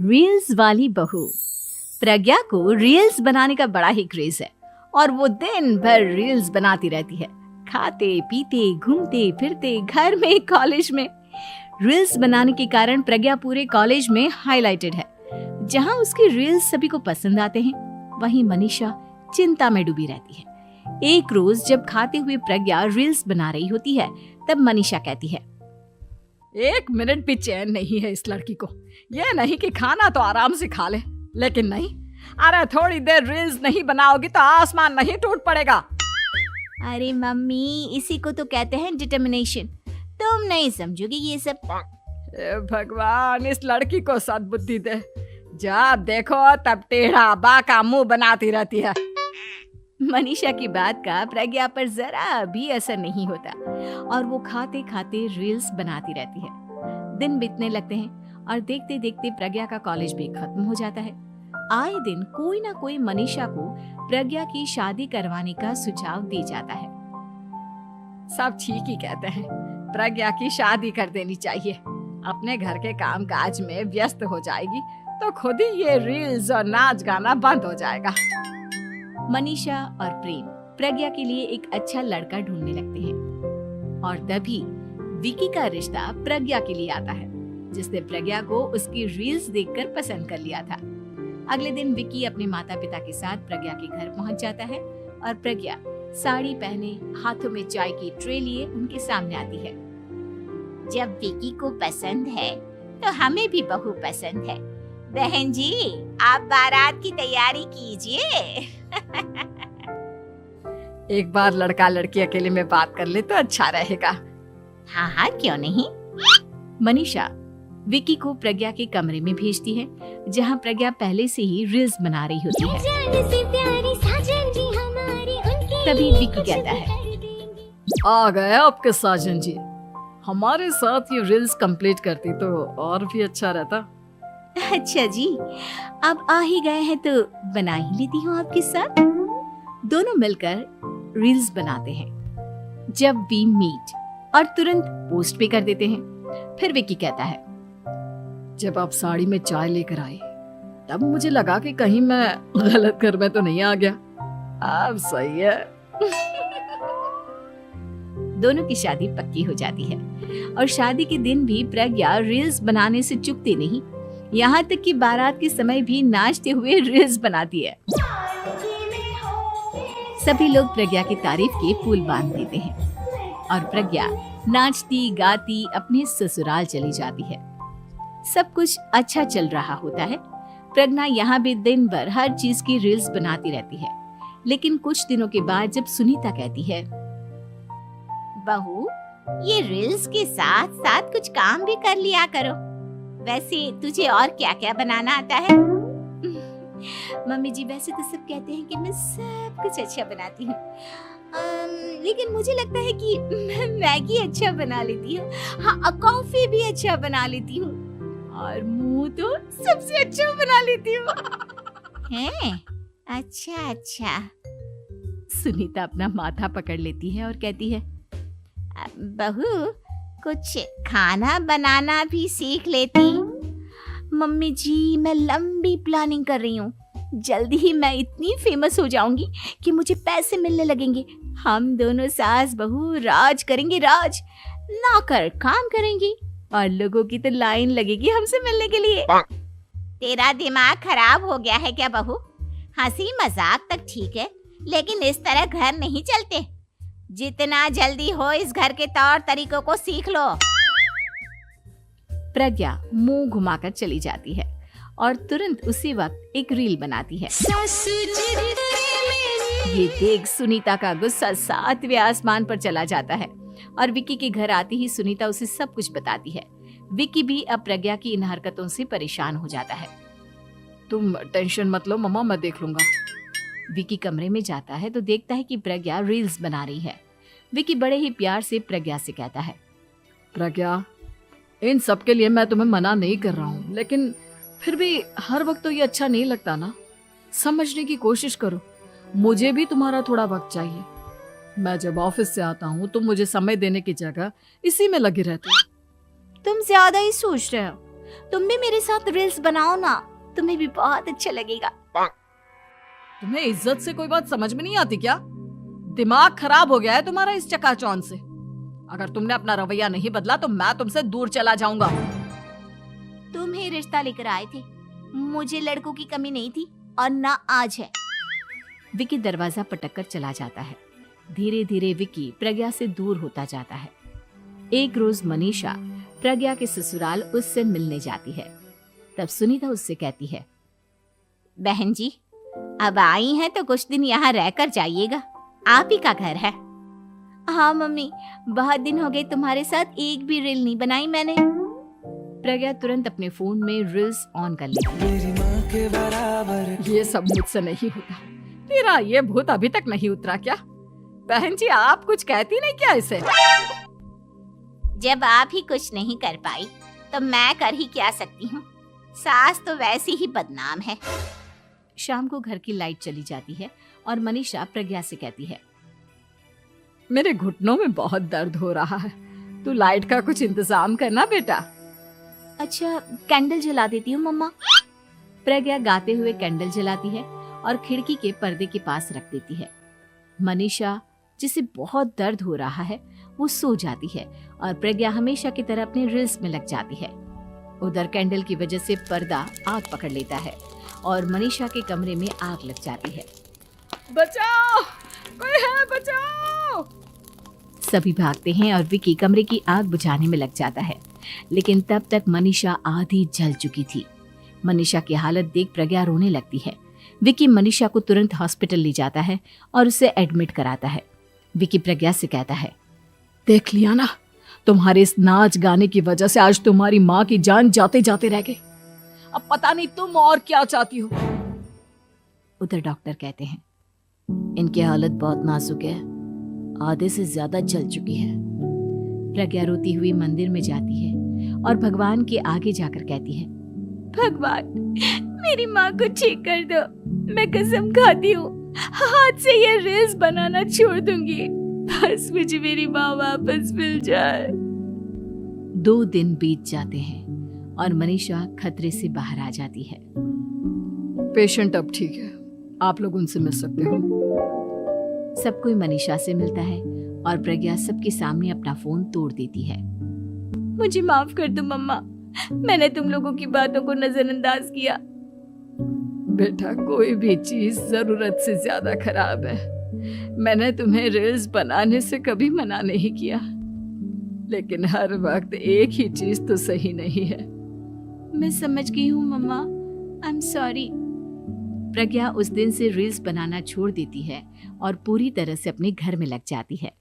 Reels वाली बहू। प्रज्ञा को रील्स बनाने का बड़ा ही क्रेज है और वो दिन भर रील्स बनाती रहती है। खाते पीते घूमते फिरते घर में कॉलेज में रील्स बनाने के कारण प्रज्ञा पूरे कॉलेज में हाईलाइटेड है। जहां उसकी रील्स सभी को पसंद आते हैं, वहीं मनीषा चिंता में डूबी रहती है। एक रोज जब खाते हुए प्रज्ञा रील्स बना रही होती है, तब मनीषा कहती है, 1 मिनट भी चैन नहीं है इस लड़की को। ये नहीं कि खाना तो आराम से खा ले, लेकिन नहीं, अरे थोड़ी देर रील्स नहीं बनाओगी तो आसमान नहीं टूट पड़ेगा। अरे मम्मी, इसी को तो कहते हैं डिटर्मिनेशन। तुम नहीं समझोगी ये सब। हे भगवान, इस लड़की को सद्बुद्धि दे। जब देखो तब टेढ़ा बाका मुंह बनाती रहती है। मनीषा की बात का प्रज्ञा पर जरा भी असर नहीं होता और वो खाते खाते रील्स बनाती रहती है। दिन बीतने लगते हैं और देखते देखते प्रज्ञा का कॉलेज भी खत्म हो जाता है। आए दिन कोई ना कोई मनीषा को प्रज्ञा की शादी करवाने का सुझाव दे जाता है। सब ठीक ही कहते हैं, प्रज्ञा की शादी कर देनी चाहिए। अपने घर के काम काज में व्यस्त हो जाएगी तो खुद ही ये रील्स और नाच गाना बंद हो जाएगा। मनीषा और प्रेम प्रज्ञा के लिए एक अच्छा लड़का ढूंढने लगते हैं और तभी विकी का रिश्ता प्रज्ञा के लिए आता है, जिसने प्रज्ञा को उसकी रील्स देखकर पसंद कर लिया था। अगले दिन विकी अपने माता पिता के साथ प्रज्ञा के घर पहुंच जाता है और प्रज्ञा साड़ी पहने हाथों में चाय की ट्रे लिए उनके सामने आती है। जब विकी को पसंद है तो हमें भी बहू पसंद है। बहन जी, आप बारात की तैयारी कीजिए। एक बार लड़का लड़की अकेले में बात कर ले तो अच्छा रहेगा। हाँ हाँ, क्यों नहीं। मनीषा विकी को प्रज्ञा के कमरे में भेजती है, जहां प्रज्ञा पहले से ही रील्स बना रही होती है। तभी विकी कहता है, आ गए आपके साजन जी। हमारे साथ ये रील्स कंप्लीट करती तो और भी अच्छा रहता। अच्छा जी, अब आ ही गए हैं तो बना ही लेती हूँ आपके साथ। दोनों मिलकर रील्स बनाते हैं। जब वी मीट और तुरंत पोस्ट भी कर देते हैं। फिर विकी कहता है, जब आप साड़ी में चाय लेकर आए तब मुझे लगा कि कहीं मैं गलत घर में तो नहीं आ गया। अब सही है। दोनों की शादी पक्की हो जाती है और शादी के दिन भी प्रज्ञा रील्स बनाने से चूकती नहीं। यहाँ तक कि बारात के समय भी नाचते हुए रील्स बनाती है। सभी लोग प्रज्ञा की तारीफ के पुल बांध देते हैं और प्रज्ञा नाचती गाती अपने ससुराल चली जाती है। सब कुछ अच्छा चल रहा होता है। प्रज्ञा यहाँ भी दिन भर हर चीज की रील्स बनाती रहती है। लेकिन कुछ दिनों के बाद जब सुनीता कहती है, बहू, ये रील्स के साथ साथ कुछ काम भी कर लिया करो। वैसे तुझे और क्या क्या बनाना आता है? मम्मी जी, वैसे तो सब कहते हैं कि मैं सब कुछ अच्छा बनाती हूँ, लेकिन मुझे लगता है कि मैं मैगी अच्छा बना लेती हूँ। हाँ, कॉफी भी अच्छा बना लेती हूँ और मुंह तो सबसे अच्छा बना लेती हूँ। हैं? अच्छा अच्छा। सुनीता अपना माथा पकड़ लेती है और कहती है, बहू, कुछ खाना बनाना भी सीख लेती। मम्मी जी, मैं लंबी प्लानिंग कर रही हूँ। जल्दी ही मैं इतनी फेमस हो जाऊंगी कि मुझे पैसे मिलने लगेंगे। हम दोनों सास बहू राज करेंगे, राज नौकर काम करेंगे और लोगों की तो लाइन लगेगी हमसे मिलने के लिए। तेरा दिमाग खराब हो गया है क्या बहू? हंसी मजाक तक ठीक है, लेकिन इस तरह घर नहीं चलते। जितना जल्दी हो इस घर के तौर तरीकों को सीख लो। प्रज्ञा मुंह घुमाकर चली जाती है और तुरंत उसी वक्त एक रील बनाती है। ये देख सुनीता का गुस्सा 7वें आसमान पर चला जाता है और विकी के घर आती ही सुनीता उसे सब कुछ बताती है। विकी भी अब प्रज्ञा की इन हरकतों से परेशान हो जाता है। तुम टेंशन मत लो मम्मा, मैं देख लूंगा। विकी कमरे में जाता है तो देखता है कि प्रज्ञा रील्स बना रही है। विकी बड़े ही प्यार से प्रज्ञा से कहता है, प्रज्ञा, इन सब के लिए मैं तुम्हें मना नहीं कर रहा हूँ, लेकिन फिर भी हर वक्त तो ये अच्छा नहीं लगता ना। समझने की कोशिश करो, मुझे भी तुम्हारा थोड़ा वक्त चाहिए। मैं जब ऑफिस से आता हूँ तो मुझे समय देने की जगह इसी में लगी रहती है। तुम ज्यादा ही सोच रहे हो। तुम भी मेरे साथ रील्स बनाओ ना, तुम्हें भी बहुत अच्छा लगेगा। तुम्हें इज्जत से कोई बात समझ में नहीं आती क्या? दिमाग खराब हो गया है तुम्हारा इस चकाचौंध से। अगर तुमने अपना रवैया नहीं बदला तो मैं तुमसे दूर चला जाऊंगा। तुम ही रिश्ता लेकर आए थे, मुझे लड़कों की कमी नहीं थी और ना आज है। विकी दरवाजा पटककर चला जाता है। धीरे धीरे विकी प्रज्ञा से दूर होता जाता है। एक रोज मनीषा प्रज्ञा के ससुराल उससे मिलने जाती है। तब सुनीता उससे कहती है, बहन जी, अब आई हैं तो कुछ दिन यहाँ रहकर जाइएगा, आप ही का घर है। हाँ मम्मी, बहुत दिन हो गए तुम्हारे साथ एक भी रील नहीं बनाई मैंने। प्रज्ञा तुरंत अपने फोन में रील्स ऑन कर लेती है। ये सब मुझसे नहीं होता। तेरा ये भूत अभी तक नहीं उतरा क्या? बहन जी, आप कुछ कहती नहीं क्या इसे? जब आप ही कुछ नहीं कर पाई तो मैं कर ही क्या सकती हूँ। सास तो वैसी ही बदनाम है। शाम को घर की लाइट चली जाती है और मनीषा प्रज्ञा से कहती है, मेरे घुटनों में बहुत दर्द हो रहा है, तू लाइट का कुछ इंतजाम करना बेटा। अच्छा, कैंडल जला देती हूँ मम्मा। प्रज्ञा गाते हुए कैंडल जलाती है और खिड़की के पर्दे के पास रख देती है। मनीषा, जिसे बहुत दर्द हो रहा है, वो सो जाती है और प्रज्ञा हमेशा की तरह अपने रील्स में लग जाती है। उधर कैंडल की वजह से पर्दा आग पकड़ लेता है और मनीषा के कमरे में आग लग जाती है। बचाओ, कोई है, बचाओ। सभी भागते हैं और विकी कमरे की आग बुझाने में लग जाता है, लेकिन तब तक मनीषा आधी जल चुकी थी। मनीषा की हालत देख प्रज्ञा रोने लगती है। विकी मनीषा को तुरंत हॉस्पिटल ले जाता है और उसे एडमिट कराता है। विकी प्रज्ञा से कहता है, देख लिया ना, तुम्हारे इस नाच गाने की वजह से आज तुम्हारी माँ की जान जाते जाते रह गई। अब पता नहीं तुम और क्या चाहती हो। उधर डॉक्टर कहते हैं, इनकी हालत बहुत नाजुक है, आधे से ज्यादा जल चुकी है। प्रज्ञा रोती हुई मंदिर में जाती है और भगवान के आगे जाकर कहती है, भगवान, मेरी माँ को ठीक कर दो। मैं कसम खाती हूँ, हाथ से ये रील्स बनाना छोड़ दूंगी। बस मुझे मेरी माँ वापस मिल जाए। 2 दिन बीत जाते हैं और मनीषा खतरे से बाहर आ जाती है। पेशेंट अब ठीक है, आप लोग उनसे मिल सकते हो। सब कोई मनीषा से मिलता है और प्रज्ञा सबके सामने अपना फोन तोड़ देती है। मुझे माफ कर दो मम्मा, मैंने तुम लोगों की बातों को नजरअंदाज किया। बेटा, कोई भी चीज जरूरत से ज्यादा खराब है। मैंने तुम्हें रील्स बनाने से कभी मना नहीं किया, लेकिन हर वक्त एक ही चीज तो सही नहीं है। मैं समझ गई हूँ मम्मा, आई एम सॉरी। प्रज्ञा उस दिन से रील्स बनाना छोड़ देती है और पूरी तरह से अपने घर में लग जाती है।